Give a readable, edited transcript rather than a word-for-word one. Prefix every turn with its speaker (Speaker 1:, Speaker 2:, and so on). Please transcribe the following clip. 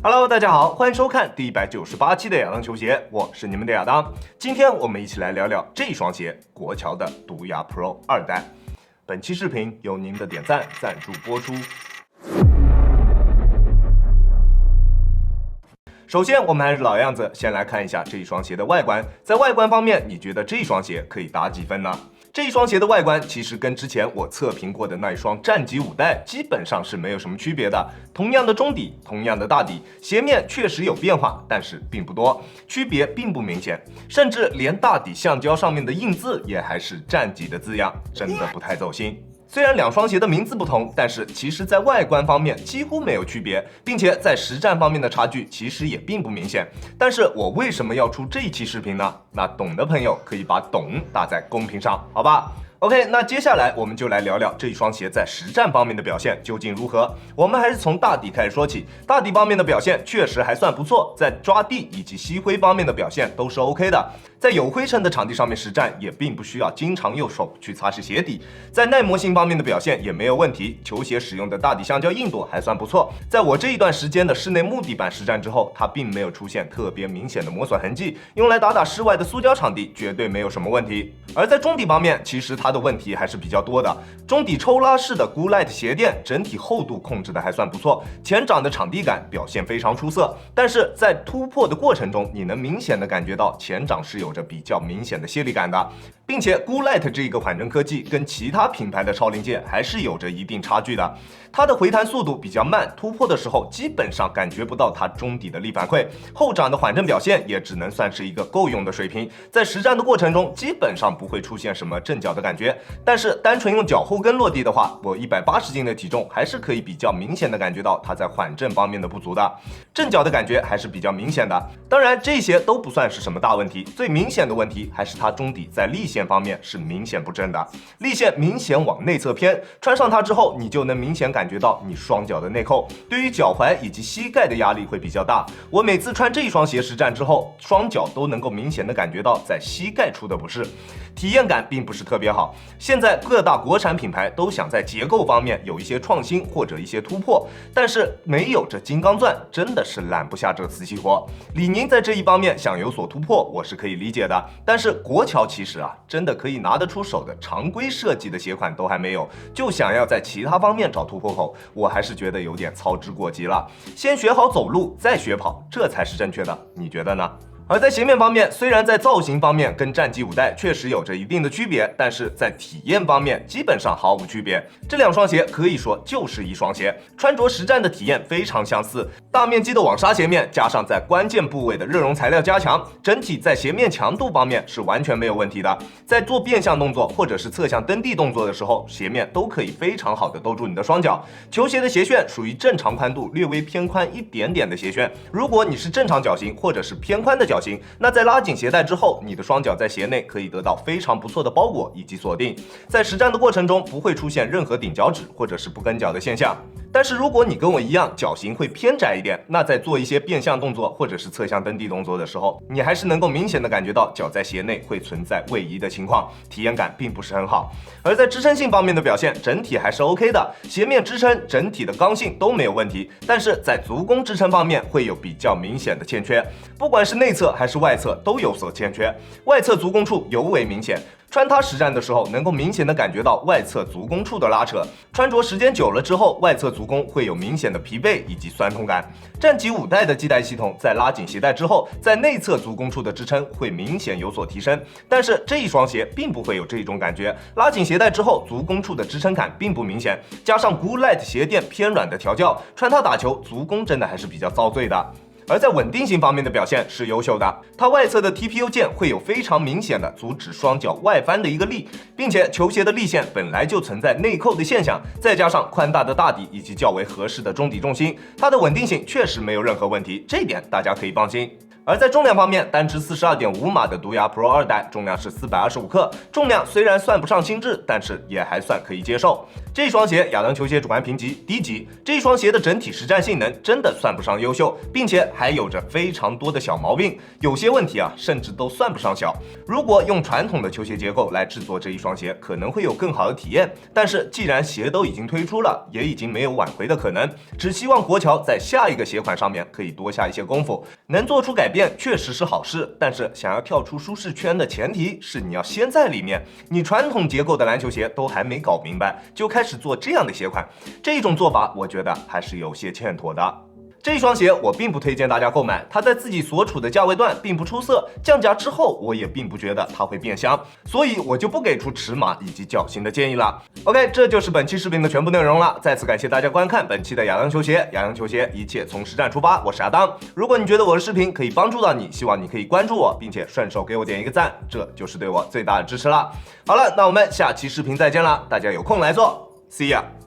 Speaker 1: Hello， 大家好，欢迎收看第198期的亚当球鞋，我是你们的亚当。今天我们一起来聊聊这双鞋，国潮的毒牙 Pro 2代。本期视频由您的点赞赞助播出。首先，我们还是老样子，先来看一下这一双鞋的外观。在外观方面，你觉得这一双鞋可以打几分呢？这一双鞋的外观其实跟之前我测评过的那一双战级5代基本上是没有什么区别的。同样的中底，同样的大底，鞋面确实有变化，但是并不多，区别并不明显，甚至连大底橡胶上面的印字也还是战级的字样，真的不太走心。虽然两双鞋的名字不同，但是其实在外观方面几乎没有区别，并且在实战方面的差距其实也并不明显。但是我为什么要出这一期视频呢？那懂的朋友可以把懂打在公屏上，好吧？OK， 那接下来我们就来聊聊这一双鞋在实战方面的表现究竟如何。我们还是从大底开始说起，大底方面的表现确实还算不错，在抓地以及吸灰方面的表现都是 OK 的。在有灰尘的场地上面实战，也并不需要经常用手去擦拭鞋底。在耐磨性方面的表现也没有问题，球鞋使用的大底橡胶硬度还算不错。在我这一段时间的室内木地板实战之后，它并没有出现特别明显的磨损痕迹，用来打室外的塑胶场地绝对没有什么问题。而在中底方面，其实它的问题还是比较多的。中底抽拉式的 Goulet 鞋垫整体厚度控制的还算不错，前掌的场地感表现非常出色，但是在突破的过程中，你能明显的感觉到前掌是有着比较明显的泄力感的，并且 Goulet 这个缓震科技跟其他品牌的超临界还是有着一定差距的。它的回弹速度比较慢，突破的时候基本上感觉不到它中底的力反馈，后掌的缓震表现也只能算是一个够用的水平，在实战的过程中基本上不会出现什么震脚的感觉。但是单纯用脚后跟落地的话，我180斤的体重还是可以比较明显的感觉到它在缓震方面的不足的，震脚的感觉还是比较明显的。当然这些都不算是什么大问题，最明显的问题还是它中底在力线方面是明显不正的，力线明显往内侧偏，穿上它之后你就能明显感觉到你双脚的内扣，对于脚踝以及膝盖的压力会比较大。我每次穿这一双鞋实战之后，双脚都能够明显的感觉到在膝盖处的不适，体验感并不是特别好。现在各大国产品牌都想在结构方面有一些创新或者一些突破，但是没有这金刚钻真的是揽不下这瓷器活。李宁在这一方面想有所突破，我是可以理解的，但是国潮其实真的可以拿得出手的常规设计的鞋款都还没有，就想要在其他方面找突破口，我还是觉得有点操之过急了。先学好走路，再学跑，这才是正确的，你觉得呢？而在鞋面方面，虽然在造型方面跟战级5代确实有着一定的区别，但是在体验方面基本上毫无区别。这两双鞋可以说就是一双鞋，穿着实战的体验非常相似。大面积的网纱鞋面加上在关键部位的热熔材料加强，整体在鞋面强度方面是完全没有问题的。在做变向动作或者是侧向蹬地动作的时候，鞋面都可以非常好的兜住你的双脚。球鞋的鞋楦属于正常宽度略微偏宽一点点的鞋楦，如果你是正常脚型或者是偏宽的脚型，那在拉紧鞋带之后，你的双脚在鞋内可以得到非常不错的包裹以及锁定，在实战的过程中不会出现任何顶脚趾或者是不跟脚的现象。但是如果你跟我一样脚型会偏窄一点，那在做一些变向动作或者是侧向蹬地动作的时候，你还是能够明显的感觉到脚在鞋内会存在位移的情况，体验感并不是很好。而在支撑性方面的表现，整体还是 OK 的，鞋面支撑整体的刚性都没有问题，但是在足弓支撑方面会有比较明显的欠缺，不管是内侧还是外侧都有所欠缺，外侧足弓处尤为明显。穿它实战的时候，能够明显的感觉到外侧足弓处的拉扯，穿着时间久了之后，外侧足弓会有明显的疲惫以及酸痛感。战级5代的系带系统在拉紧鞋带之后，在内侧足弓处的支撑会明显有所提升，但是这一双鞋并不会有这种感觉，拉紧鞋带之后，足弓处的支撑感并不明显，加上 Goulet 鞋垫偏软的调教，穿它打球，足弓真的还是比较遭罪的。而在稳定性方面的表现是优秀的，它外侧的 TPU 键会有非常明显的阻止双脚外翻的一个力，并且球鞋的力线本来就存在内扣的现象，再加上宽大的大底以及较为合适的中底重心，它的稳定性确实没有任何问题，这一点大家可以放心。而在重量方面，单支42.5码的毒牙 Pro 2代重量是425克，重量虽然算不上轻质，但是也还算可以接受。这双鞋亚当球鞋主观评级低级，这双鞋的整体实战性能真的算不上优秀，并且还有着非常多的小毛病，有些问题啊甚至都算不上小。如果用传统的球鞋结构来制作这一双鞋，可能会有更好的体验。但是既然鞋都已经推出了，也已经没有挽回的可能，只希望国桥在下一个鞋款上面可以多下一些功夫，能做出改变确实是好事，但是想要跳出舒适圈的前提是你要先在里面。你传统结构的篮球鞋都还没搞明白，就开始做这样的鞋款，这种做法我觉得还是有些欠妥的。这双鞋我并不推荐大家购买，它在自己所处的价位段并不出色，降价之后我也并不觉得它会变香，所以我就不给出尺码以及脚型的建议了。OK， 这就是本期视频的全部内容了。再次感谢大家观看本期的亚当球鞋，亚当球鞋一切从实战出发，我是亚当。如果你觉得我的视频可以帮助到你，希望你可以关注我，并且顺手给我点一个赞，这就是对我最大的支持了。好了，那我们下期视频再见了，大家有空来做 ，See ya。